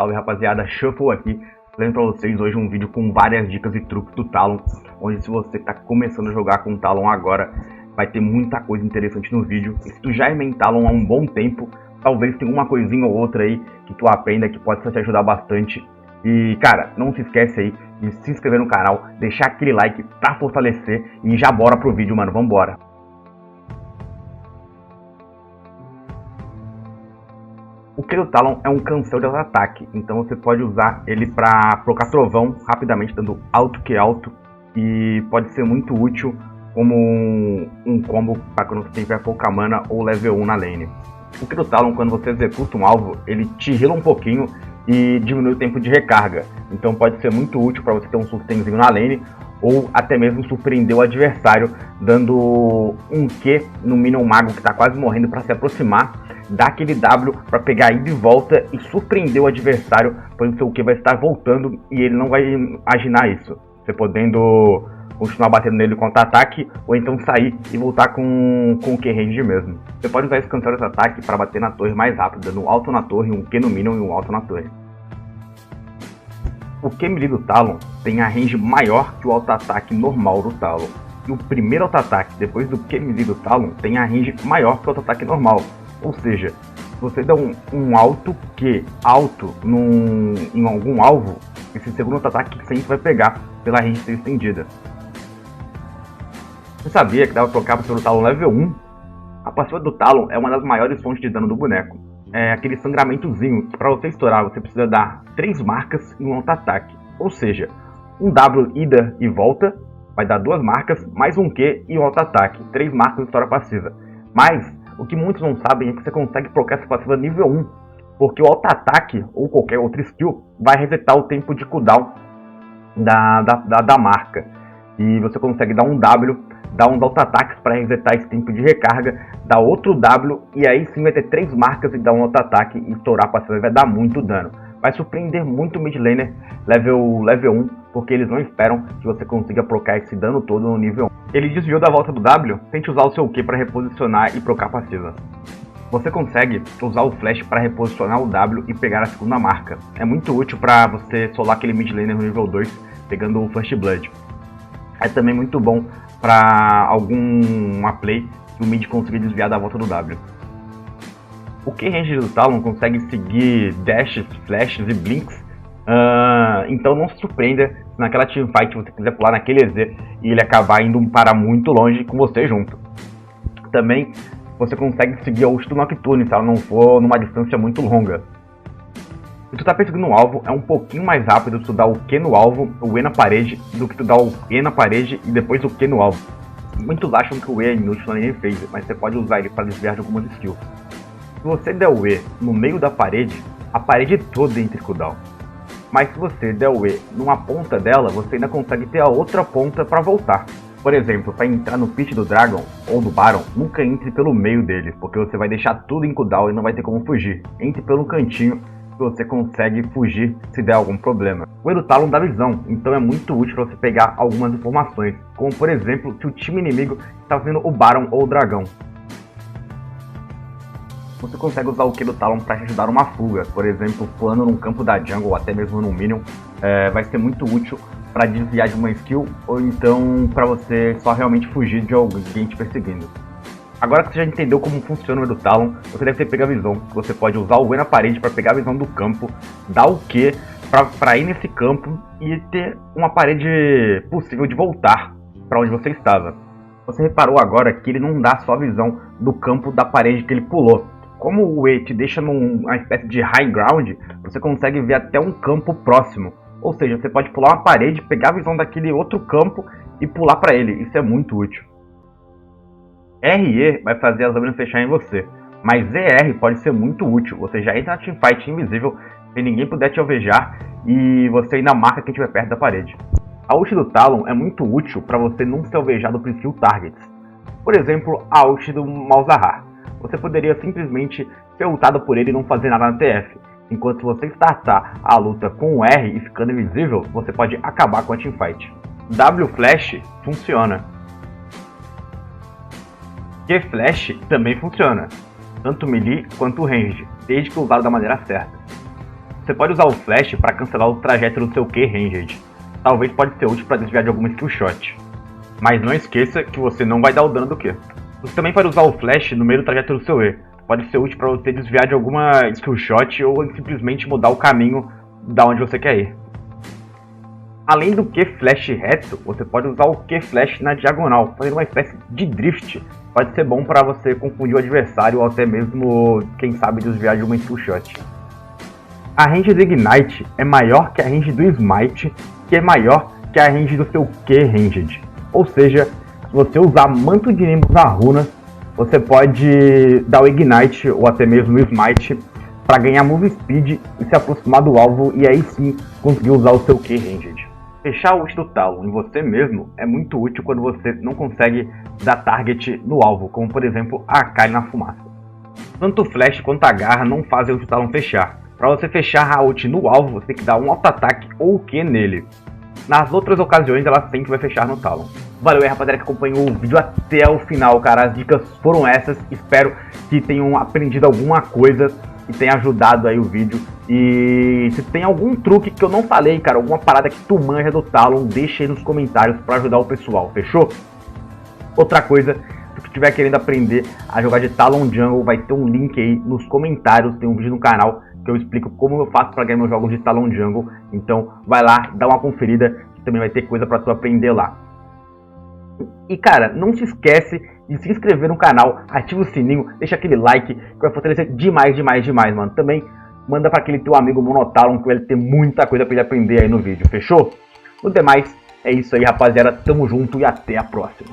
Salve rapaziada, Shuffle aqui, trazendo pra vocês hoje um vídeo com várias dicas e truques do Talon, onde se você tá começando a jogar com o Talon agora, vai ter muita coisa interessante no vídeo. E se tu já é main Talon há um bom tempo, talvez tenha uma coisinha ou outra aí que tu aprenda que pode te ajudar bastante. E cara, não se esquece aí de se inscrever no canal, deixar aquele like pra fortalecer e já bora pro vídeo, mano, vambora! O Q do Talon é um cancel de auto-ataque, então você pode usar ele para procar trovão rapidamente, dando alto Q alto, e pode ser muito útil como um combo para quando você tiver pouca mana ou level 1 na lane. O Q do Talon, quando você executa um alvo, ele te heala um pouquinho e diminui o tempo de recarga, então pode ser muito útil para você ter um sustenzinho na lane, ou até mesmo surpreender o adversário, dando um Q no Minion Mago que está quase morrendo para se aproximar, dá aquele W para pegar ida e volta e surpreender o adversário, pois o seu Q vai estar voltando e ele não vai imaginar isso. Você podendo continuar batendo nele com auto-ataque, ou então sair e voltar com o Q range mesmo. Você pode usar esse cancel de ataque para bater na torre mais rápido, dando um alto na torre, um Q no Minion e um alto na torre. O Q melee do Talon tem a range maior que o auto-ataque normal do Talon. E o primeiro auto-ataque depois do Q melee do Talon tem a range maior que o auto-ataque normal. Ou seja, se você dá um alto Q alto em algum alvo, esse segundo auto-ataque sempre vai pegar pela range ser estendida. Você sabia que dava pra trocar pelo Talon level 1? A passiva do Talon é uma das maiores fontes de dano do boneco. É aquele sangramentozinho que para você estourar você precisa dar 3 marcas em um auto-ataque. Ou seja, um W ida e volta vai dar 2 marcas, mais um Q e um auto-ataque. 3 marcas de história passiva. Mas o que muitos não sabem é que você consegue procar essa passiva nível 1. Porque o auto-ataque ou qualquer outra skill vai resetar o tempo de cooldown da marca. E você consegue dar um W, dar uns auto-ataques para resetar esse tempo de recarga, dar outro W e aí sim vai ter 3 marcas e dar um auto-ataque e estourar a passiva, vai dar muito dano. Vai surpreender muito o mid laner level 1, porque eles não esperam que você consiga procar esse dano todo no nível 1. Ele desviou da volta do W, tente usar o seu Q para reposicionar e procar a passiva. Você consegue usar o flash para reposicionar o W e pegar a segunda marca. É muito útil para você solar aquele mid laner no nível 2, pegando o First Blood. É também muito bom para alguma play que o mid consiga desviar da volta do W. O Q-Range do Talon consegue seguir dashes, flashes e blinks, então não se surpreenda se naquela teamfight você quiser pular naquele EZ e ele acabar indo para muito longe com você junto. Também você consegue seguir a ult do Nocturne se ela não for numa distância muito longa. Se tu tá perseguindo um alvo, é um pouquinho mais rápido tu dar o Q no alvo, o E na parede, do que tu dar o E na parede e depois o Q no alvo. Muitos acham que o E é inútil na linha phase, mas você pode usar ele para desviar de algumas skills. Se você der o E no meio da parede, a parede toda entra em cooldown. Mas se você der o E numa ponta dela, você ainda consegue ter a outra ponta para voltar. Por exemplo, para entrar no pit do Dragon ou do Baron, nunca entre pelo meio dele, porque você vai deixar tudo em cooldown e não vai ter como fugir. Entre pelo cantinho que você consegue fugir se der algum problema. O E do Talon dá visão, então é muito útil para você pegar algumas informações, como por exemplo, se o time inimigo está fazendo o Baron ou o Dragão. Você consegue usar o Q do Talon para te ajudar uma fuga, por exemplo, pulando num campo da jungle ou até mesmo num minion, vai ser muito útil para desviar de uma skill ou então para você só realmente fugir de alguém te perseguindo. Agora que você já entendeu como funciona o E do Talon, você deve ter pego a visão, que você pode usar o E na parede para pegar a visão do campo, dar o Q para ir nesse campo e ter uma parede possível de voltar para onde você estava. Você reparou agora que ele não dá só a visão do campo da parede que ele pulou. Como o E te deixa numa espécie de high ground, você consegue ver até um campo próximo. Ou seja, você pode pular uma parede, pegar a visão daquele outro campo e pular para ele. Isso é muito útil. RE vai fazer as lâminas fechar em você, mas ER pode ser muito útil. Você já entra na teamfight invisível, sem ninguém puder te alvejar, e você ainda marca quem estiver perto da parede. A ult do Talon é muito útil para você não ser alvejado por skill targets. Por exemplo, a ult do Malzahar. Você poderia simplesmente ser ultado por ele e não fazer nada na TF. Enquanto você startar a luta com o R e ficando invisível, você pode acabar com a teamfight. W Flash funciona. Q Flash também funciona, tanto melee quanto range, desde que usado da maneira certa. Você pode usar o Flash para cancelar o trajeto do seu Q Ranged. Talvez pode ser útil para desviar de alguma skill shot. Mas não esqueça que você não vai dar o dano do Q. Você também pode usar o Flash no meio do trajeto do seu E. Pode ser útil para você desviar de alguma skill shot ou simplesmente mudar o caminho da onde você quer ir. Além do Q-Flash reto, você pode usar o Q-Flash na diagonal, fazendo uma espécie de drift. Pode ser bom para você confundir o adversário ou até mesmo, quem sabe, desviar de uma skill shot. A range do Ignite é maior que a range do Smite, que é maior que a range do seu Q-Ranged. Ou seja, se você usar Manto de Nimbus na runa, você pode dar o Ignite ou até mesmo o Smite para ganhar Move Speed e se aproximar do alvo e aí sim conseguir usar o seu Q-Ranged. Fechar o ult do Talon em você mesmo é muito útil quando você não consegue dar target no alvo, como por exemplo a Akali na fumaça. Tanto o Flash quanto a garra não fazem o ult do Talon fechar. Para você fechar a ult no alvo, você tem que dar um auto-ataque ou o Q nele. Nas outras ocasiões ela sempre vai fechar no Talon. Valeu aí rapaziada que acompanhou o vídeo até o final, cara. As dicas foram essas, espero que tenham aprendido alguma coisa e tenha ajudado aí o vídeo. E se tem algum truque que eu não falei, cara, alguma parada que tu manja do Talon, deixa aí nos comentários pra ajudar o pessoal, fechou? Outra coisa, se tu estiver querendo aprender a jogar de Talon Jungle, vai ter um link aí nos comentários, tem um vídeo no canal que eu explico como eu faço pra ganhar meus jogos de Talon Jungle. Então vai lá, dá uma conferida, que também vai ter coisa pra tu aprender lá. E cara, não se esquece de se inscrever no canal, ativa o sininho, deixa aquele like que vai fortalecer demais, mano. Também manda para aquele teu amigo Monotalon que vai ter muita coisa para ele aprender aí no vídeo, fechou? No demais, é isso aí rapaziada, tamo junto e até a próxima.